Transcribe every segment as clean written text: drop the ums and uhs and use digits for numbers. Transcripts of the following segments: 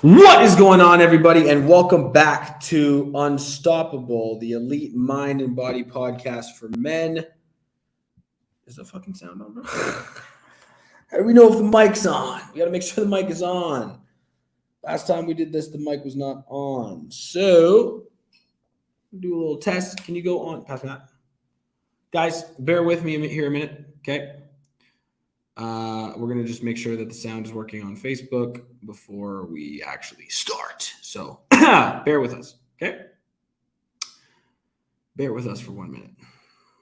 What is going on, everybody, and welcome back to Unstoppable, the elite mind and body podcast for men. Is the fucking sound on, bro? How do we know if the mic's on? We got to make sure the mic is on. Last time we did this, the mic was not on. So, do a little test. Can you go on? Pass me that. Guys, bear with me here a minute, okay? We're going to just make sure that the sound is working on Facebook before we actually start. So bear with us, okay? Bear with us for 1 minute.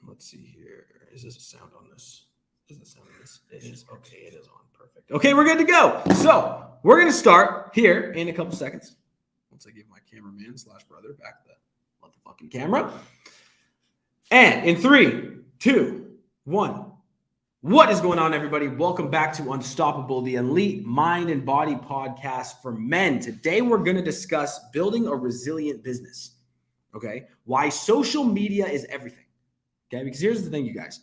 Let's see here. Is this a sound on this? Is the sound on this? It is. Okay, it is on. Perfect. Okay, we're good to go. So we're going to start here in a couple seconds. Once I give my cameraman / brother back the motherfucking camera. And in 3, 2, 1. What is going on, everybody? Welcome back to Unstoppable, the elite mind and body podcast for men. Today, we're going to discuss building a resilient business, okay? Why social media is everything, okay? Because here's the thing, you guys.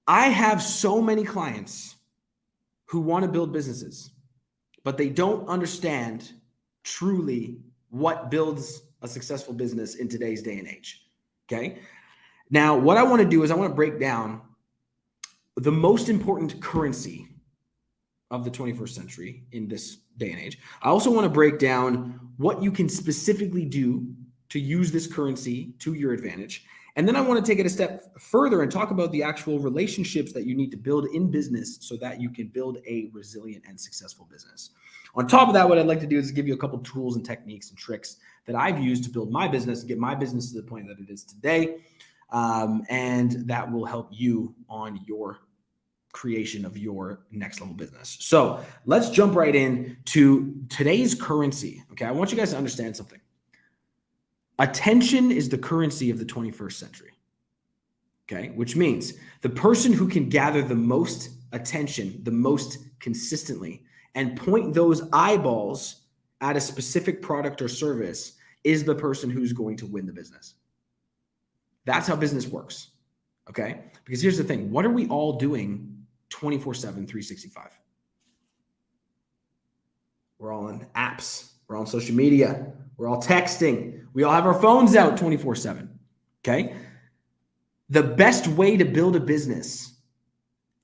I have so many clients who want to build businesses, but they don't understand truly what builds a successful business in today's day and age, okay? Now, what I want to do is I want to break down the most important currency of the 21st century in this day and age. I also want to break down what you can specifically do to use this currency to your advantage. And then I want to take it a step further and talk about the actual relationships that you need to build in business so that you can build a resilient and successful business. On top of that, what I'd like to do is give you a couple tools and techniques and tricks that I've used to build my business and get my business to the point that it is today. And that will help you on your creation of your next level business. So let's jump right in to today's currency. Okay. I want you guys to understand something. Attention is the currency of the 21st century. Okay. Which means the person who can gather the most attention, the most consistently, and point those eyeballs at a specific product or service is the person who's going to win the business. That's how business works. Okay. Because here's the thing. What are we all doing 24/7, 365? We're all on apps. We're on social media. We're all texting. We all have our phones out 24/7. Okay. The best way to build a business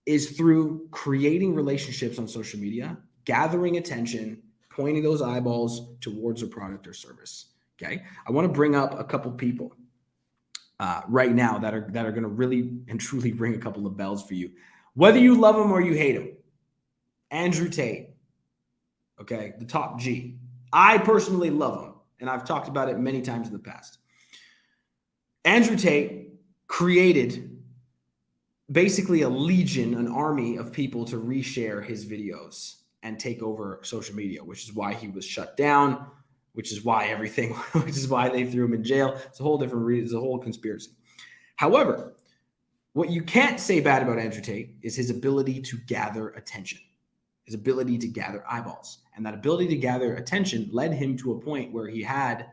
is through creating relationships on social media, gathering attention, pointing those eyeballs towards a product or service. Okay. I want to bring up a couple people right now that are going to really and truly ring a couple of bells for you. Whether you love him or you hate him, Andrew Tate, okay, the top G. I personally love him, and I've talked about it many times in the past. Andrew Tate created basically a legion, an army of people to reshare his videos and take over social media, which is why he was shut down, which is why which is why they threw him in jail. It's a whole different reason, it's a whole conspiracy. However, what you can't say bad about Andrew Tate is his ability to gather attention, his ability to gather eyeballs. And that ability to gather attention led him to a point where he had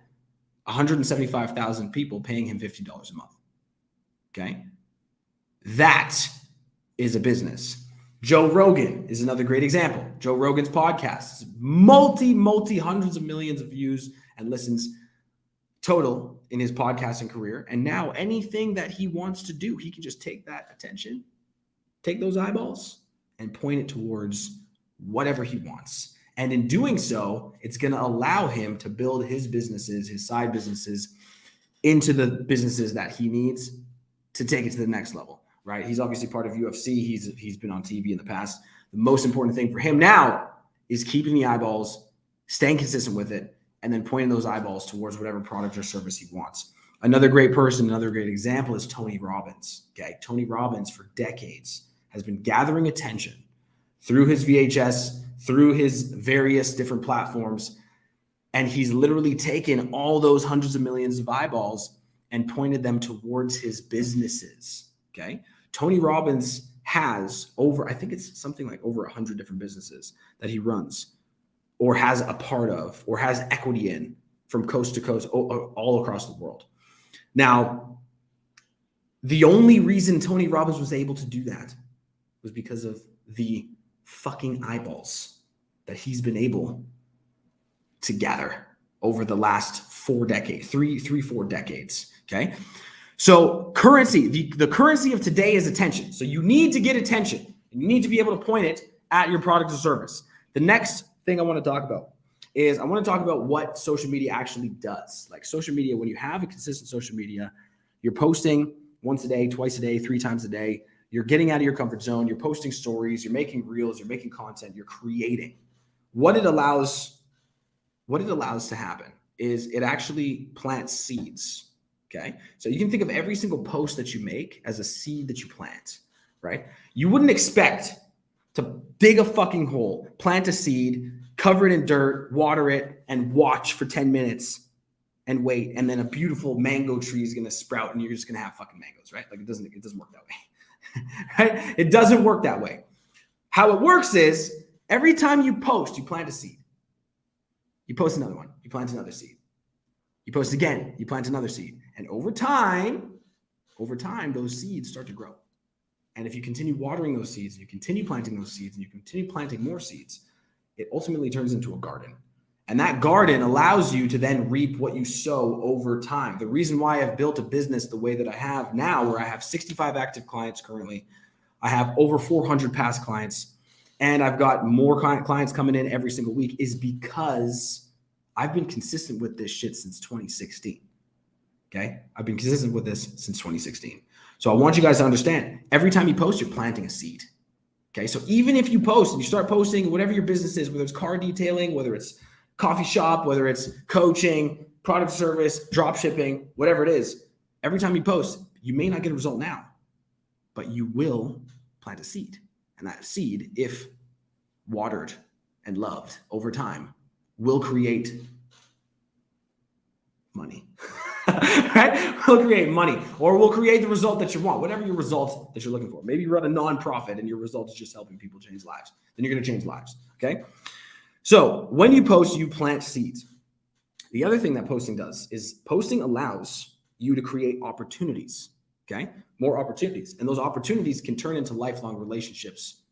175,000 people paying him $50 a month. Okay? That is a business. Joe Rogan is another great example. Joe Rogan's podcast is multi hundreds of millions of views and listens total in his podcasting career. And now anything that he wants to do, he can just take that attention, take those eyeballs and point it towards whatever he wants. And in doing so, it's going to allow him to build his businesses, his side businesses, into the businesses that he needs to take it to the next level, right? He's obviously part of UFC. He's been on TV in the past. The most important thing for him now is keeping the eyeballs, staying consistent with it, and then pointing those eyeballs towards whatever product or service he wants. Another great person, another great example is Tony Robbins. Okay, Tony Robbins for decades has been gathering attention through his VHS, through his various different platforms, and he's literally taken all those hundreds of millions of eyeballs and pointed them towards his businesses. Okay, Tony Robbins has I think it's something like over 100 different businesses that he runs, or has a part of, or has equity in from coast to coast, all across the world. Now, the only reason Tony Robbins was able to do that was because of the fucking eyeballs that he's been able together over the last 4 decades, 4 decades. Okay. So currency, the currency of today is attention. So you need to get attention. You need to be able to point it at your product or service. The next thing I want to talk about is I want to talk about what social media actually does. Like social media, when you have a consistent social media, you're posting once a day, twice a day, 3 times a day. You're getting out of your comfort zone. You're posting stories. You're making reels. You're making content. You're creating. What it allows to happen is it actually plants seeds. Okay. So you can think of every single post that you make as a seed that you plant, right? You wouldn't expect to dig a fucking hole, plant a seed, cover it in dirt, water it, and watch for 10 minutes and wait. And then a beautiful mango tree is going to sprout and you're just going to have fucking mangoes, right? Like it doesn't work that way, right? It doesn't work that way. How it works is every time you post, you plant a seed. You post another one, you plant another seed. You post again, you plant another seed. And over time, those seeds start to grow. And if you continue watering those seeds, and you continue planting those seeds, and you continue planting more seeds, it ultimately turns into a garden. And that garden allows you to then reap what you sow over time. The reason why I've built a business the way that I have now, where I have 65 active clients currently, I have over 400 past clients, and I've got more clients coming in every single week, is because I've been consistent with this shit since 2016. Okay. I've been consistent with this since 2016. So I want you guys to understand, every time you post, you're planting a seed. Okay. So even if you post and you start posting whatever your business is, whether it's car detailing, whether it's coffee shop, whether it's coaching, product service, drop shipping, whatever it is, every time you post, you may not get a result now, but you will plant a seed. And that seed, if watered and loved over time, will create money. Right? We'll create money, or we'll create the result that you want, whatever your result that you're looking for. Maybe you run a nonprofit and your result is just helping people change lives. Then you're going to change lives. Okay. So when you post, you plant seeds. The other thing that posting does is posting allows you to create opportunities. Okay. More opportunities. And those opportunities can turn into lifelong relationships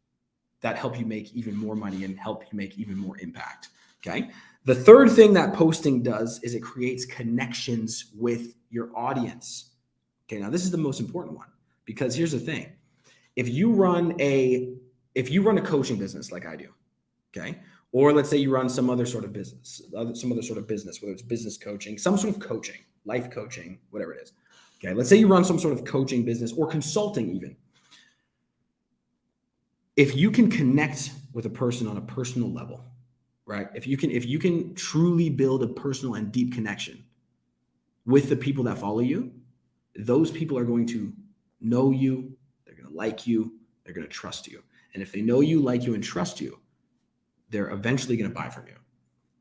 that help you make even more money and help you make even more impact. Okay. The third thing that posting does is it creates connections with your audience. Okay. Now this is the most important one, because here's the thing. If you run a coaching business like I do, okay, or let's say you run some other sort of business, whether it's business coaching, some sort of coaching, life coaching, whatever it is. Okay. Let's say you run some sort of coaching business or consulting even. If you can connect with a person on a personal level, right? If you can truly build a personal and deep connection with the people that follow you, those people are going to know you, they're going to like you, they're going to trust you. And if they know you, like you, and trust you, they're eventually going to buy from you,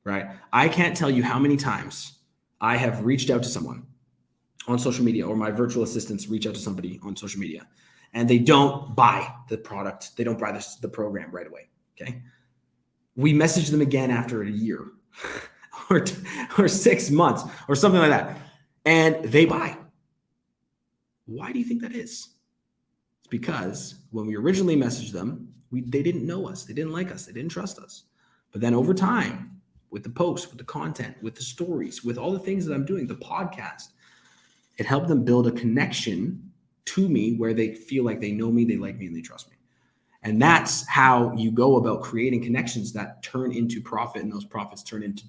right? I can't tell you how many times I have reached out to someone on social media, or my virtual assistants reach out to somebody on social media, and they don't buy the product. They don't buy the program right away. Okay. We message them again after a year or 6 months or something like that, and they buy. Why do you think that is? It's because when we originally messaged them, they didn't know us. They didn't like us. They didn't trust us. But then over time, with the posts, with the content, with the stories, with all the things that I'm doing, the podcast, it helped them build a connection to me where they feel like they know me, they like me, and they trust me. And that's how you go about creating connections that turn into profit, and those profits turn into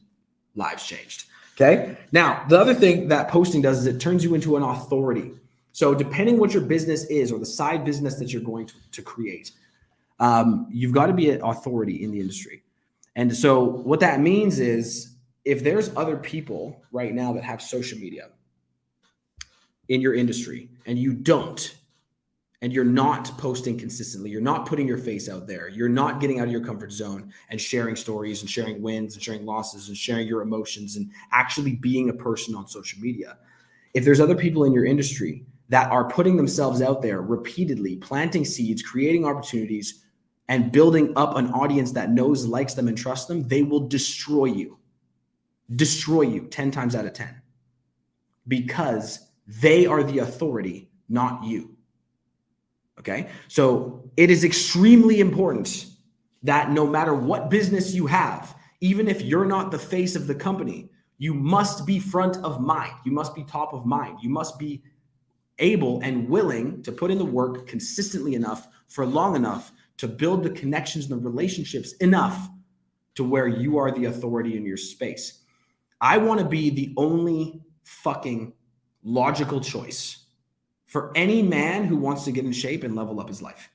lives changed. Okay. Now, the other thing that posting does is it turns you into an authority. So depending what your business is, or the side business that you're going to create, you've got to be an authority in the industry. And so what that means is, if there's other people right now that have social media in your industry and you don't, and you're not posting consistently, you're not putting your face out there, you're not getting out of your comfort zone and sharing stories and sharing wins and sharing losses and sharing your emotions and actually being a person on social media. If there's other people in your industry that are putting themselves out there repeatedly, planting seeds, creating opportunities, and building up an audience that knows, likes them, and trusts them, they will destroy you 10 times out of 10, because they are the authority, not you. Okay. So it is extremely important that no matter what business you have, Even if you're not the face of the company, you must be front of mind. You must be top of mind. You must be able and willing to put in the work consistently enough for long enough to build the connections and the relationships enough to where you are the authority in your space. I want to be the only fucking logical choice for any man who wants to get in shape and level up his life.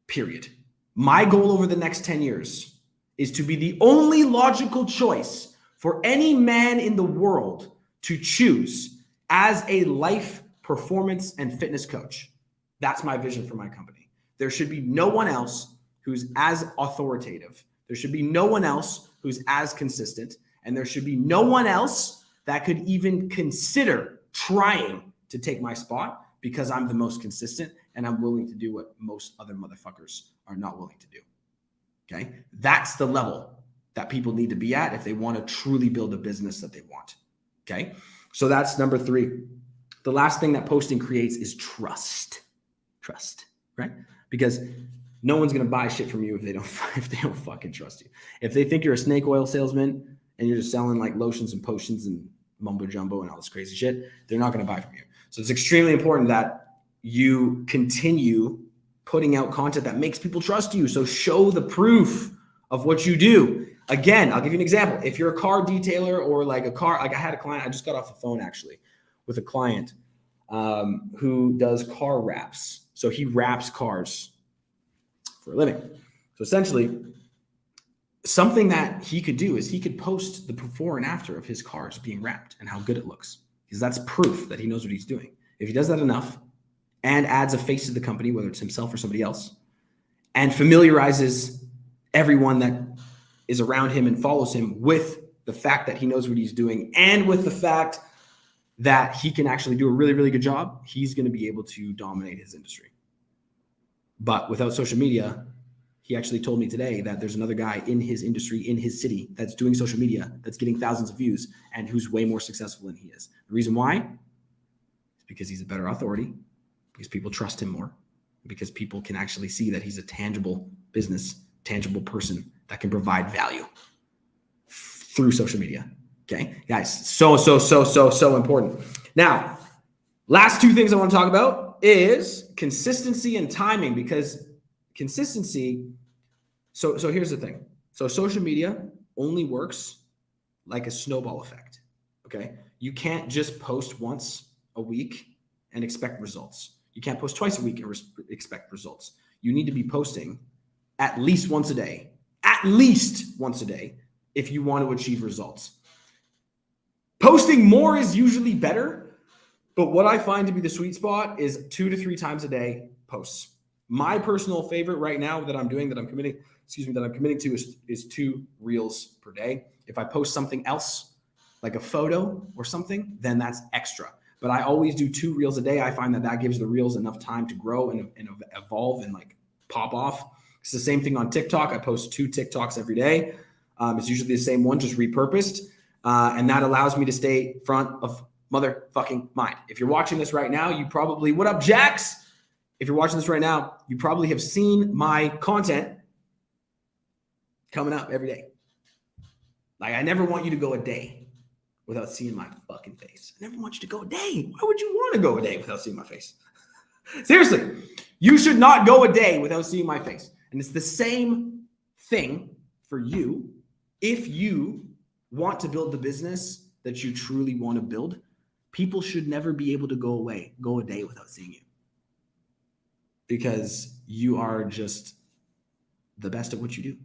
Period. My goal over the next 10 years is to be the only logical choice for any man in the world to choose as a life performance and fitness coach. That's my vision for my company. There should be no one else who's as authoritative. There should be no one else who's as consistent. And there should be no one else that could even consider trying to take my spot, because I'm the most consistent and I'm willing to do what most other motherfuckers are not willing to do. Okay? That's the level that people need to be at if they want to truly build a business that they want. Okay? So that's number 3. The last thing that posting creates is trust. Trust, right? Because no one's going to buy shit from you if they don't fucking trust you. If they think you're a snake oil salesman and you're just selling like lotions and potions and mumbo jumbo and all this crazy shit, they're not going to buy from you. So it's extremely important that you continue putting out content that makes people trust you. So show the proof of what you do. Again, I'll give you an example. If you're a car detailer or like I had a client, I just got off the phone actually with a client who does car wraps. So he wraps cars for a living. So essentially, something that he could do is he could post the before and after of his cars being wrapped and how good it looks, because that's proof that he knows what he's doing. If he does that enough and adds a face to the company, whether it's himself or somebody else, and familiarizes everyone that is around him and follows him with the fact that he knows what he's doing and with the fact that he can actually do a really, really good job, he's going to be able to dominate his industry. But without social media, he actually told me today that there's another guy in his industry, in his city, that's doing social media, that's getting thousands of views, and who's way more successful than he is. The reason why is because he's a better authority, because people trust him more, because people can actually see that he's a tangible business, tangible person that can provide value through social media. Okay, guys, so important. Now, last 2 things I want to talk about is consistency and timing, because consistency. So here's the thing. So social media only works like a snowball effect. Okay. You can't just post once a week and expect results. You can't post twice a week and expect results. You need to be posting at least once a day, if you want to achieve results. Posting more is usually better, but what I find to be the sweet spot is 2 to 3 times a day posts. My personal favorite right now that I'm committing to is 2 reels per day. If I post something else, like a photo or something, then that's extra. But I always do 2 reels a day. I find that gives the reels enough time to grow and evolve and like pop off. It's the same thing on TikTok. I post 2 TikToks every day. It's usually the same one, just repurposed. And that allows me to stay front of motherfucking mind. If you're watching this right now, what up, Jax? If you're watching this right now, you probably have seen my content coming up every day. Like, I never want you to go a day without seeing my fucking face. I never want you to go a day. Why would you want to go a day without seeing my face? Seriously, you should not go a day without seeing my face. And it's the same thing for you. If you want to build the business that you truly want to build, people should never be able to go a day without seeing you. Because you are just the best at what you do.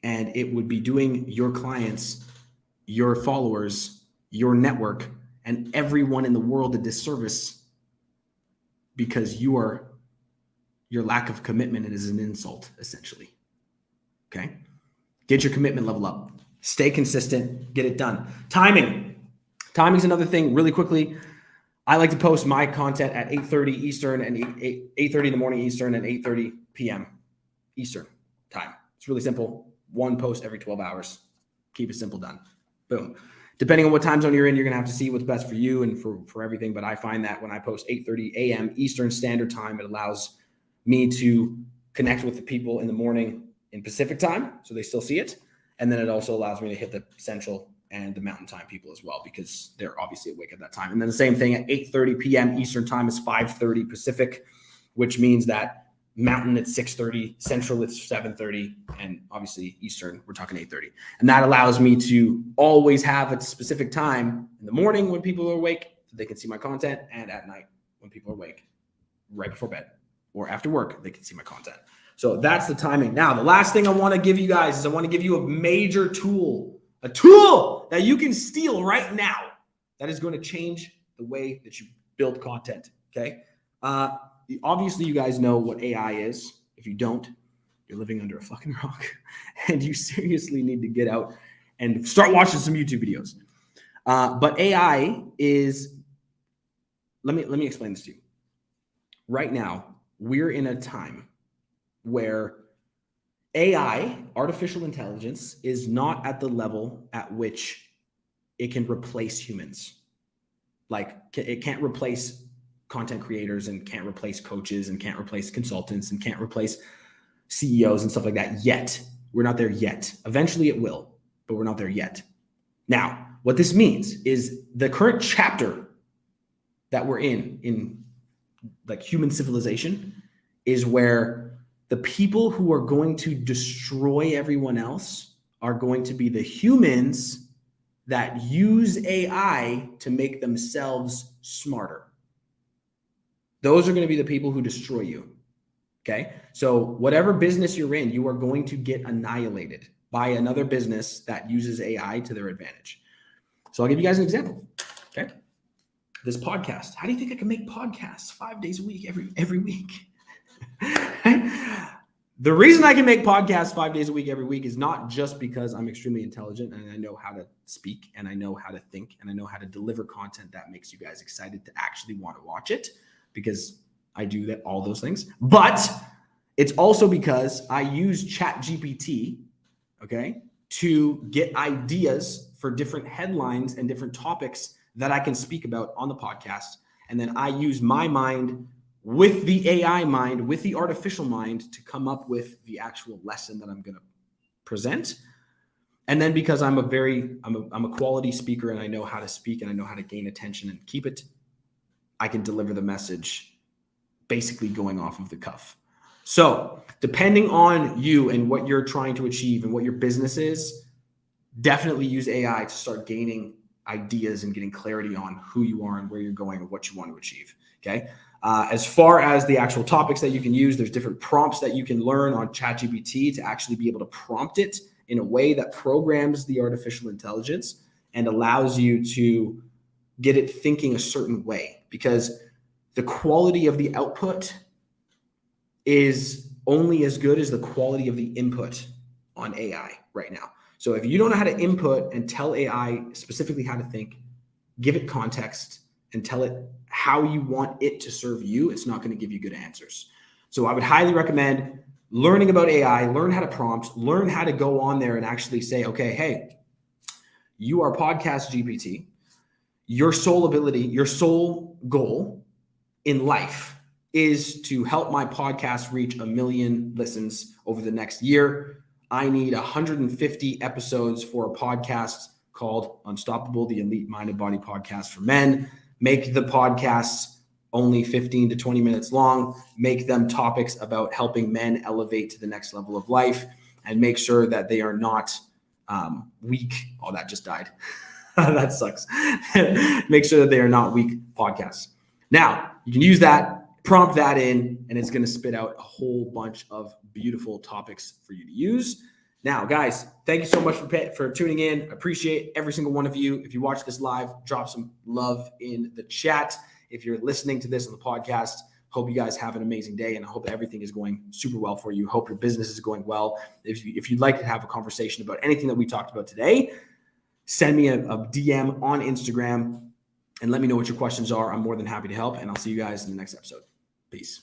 And it would be doing your clients, your followers, your network, and everyone in the world a disservice, because your lack of commitment is an insult, essentially. Okay? Get your commitment level up. Stay consistent. Get it done. Timing. Timing is another thing. Really quickly, I like to post my content at 8:30 Eastern and 8:30 in the morning Eastern and 8:30 p.m. Eastern time. It's really simple. 1 post every 12 hours. Keep it simple, done. Boom. Depending on what time zone you're in, you're going to have to see what's best for you and for everything. But I find that when I post 8:30 a.m. Eastern Standard Time, it allows me to connect with the people in the morning in Pacific time, so they still see it. And then it also allows me to hit the Central and the Mountain Time people as well, because they're obviously awake at that time. And then the same thing at 8:30 p.m. Eastern Time is 5:30 Pacific, which means that Mountain it's 6:30, Central it's 7:30, and obviously Eastern we're talking 8:30. And that allows me to always have a specific time in the morning when people are awake so they can see my content, and at night when people are awake, right before bed or after work, they can see my content. So that's the timing. Now, the last thing I want to give you guys is I want to give you a major tool, a tool that you can steal right now that is going to change the way that you build content. Okay. Obviously, you guys know what AI is. If you don't, you're living under a fucking rock, and you seriously need to get out and start watching some YouTube videos. But AI is, let me explain this to you. Right now, we're in a time where AI, artificial intelligence, is not at the level at which it can replace humans. Like, it can't replace content creators and can't replace coaches and can't replace consultants and can't replace CEOs and stuff like that yet. We're not there yet. Eventually it will, but we're not there yet. Now, what this means is the current chapter that we're in like human civilization, is where the people who are going to destroy everyone else are going to be the humans that use AI to make themselves smarter. Those are going to be the people who destroy you. Okay. So whatever business you're in, you are going to get annihilated by another business that uses AI to their advantage. So I'll give you guys an example. Okay. This podcast. How do you think I can make podcasts 5 days a week, every week? The reason I can make podcasts 5 days a week, every week, is not just because I'm extremely intelligent and I know how to speak and I know how to think and I know how to deliver content that makes you guys excited to actually want to watch it, because I do that, all those things. But it's also because I use ChatGPT, okay, to get ideas for different headlines and different topics that I can speak about on the podcast. And then I use my mind with the AI mind, with the artificial mind, to come up with the actual lesson that I'm going to present. And then because I'm a quality speaker and I know how to speak and I know how to gain attention and keep it, I can deliver the message basically going off of the cuff. So depending on you and what you're trying to achieve and what your business is, definitely use AI to start gaining ideas and getting clarity on who you are and where you're going and what you want to achieve. Okay. As far as the actual topics that you can use, there's different prompts that you can learn on ChatGPT to actually be able to prompt it in a way that programs the artificial intelligence and allows you to get it thinking a certain way, because the quality of the output is only as good as the quality of the input on AI right now. So if you don't know how to input and tell AI specifically how to think, give it context and tell it how you want it to serve you, it's not going to give you good answers. So I would highly recommend learning about AI, learn how to prompt, learn how to go on there and actually say, okay, hey, you are Podcast GPT. Your sole ability, your sole goal in life is to help my podcast reach 1 million listens over the next year. I need 150 episodes for a podcast called Unstoppable, the Elite Mind and Body Podcast for Men. Make the podcasts only 15 to 20 minutes long. Make them topics about helping men elevate to the next level of life, and make sure that they are not weak. Oh, that just died. That sucks. Make sure that they are not weak podcasts. Now, you can use that, prompt that in, and it's going to spit out a whole bunch of beautiful topics for you to use. Now, guys, thank you so much for tuning in. I appreciate every single one of you. If you watch this live, drop some love in the chat. If you're listening to this on the podcast, hope you guys have an amazing day, and I hope everything is going super well for you. Hope your business is going well. If you'd like to have a conversation about anything that we talked about today, send me a DM on Instagram and let me know what your questions are. I'm more than happy to help, and I'll see you guys in the next episode. Peace.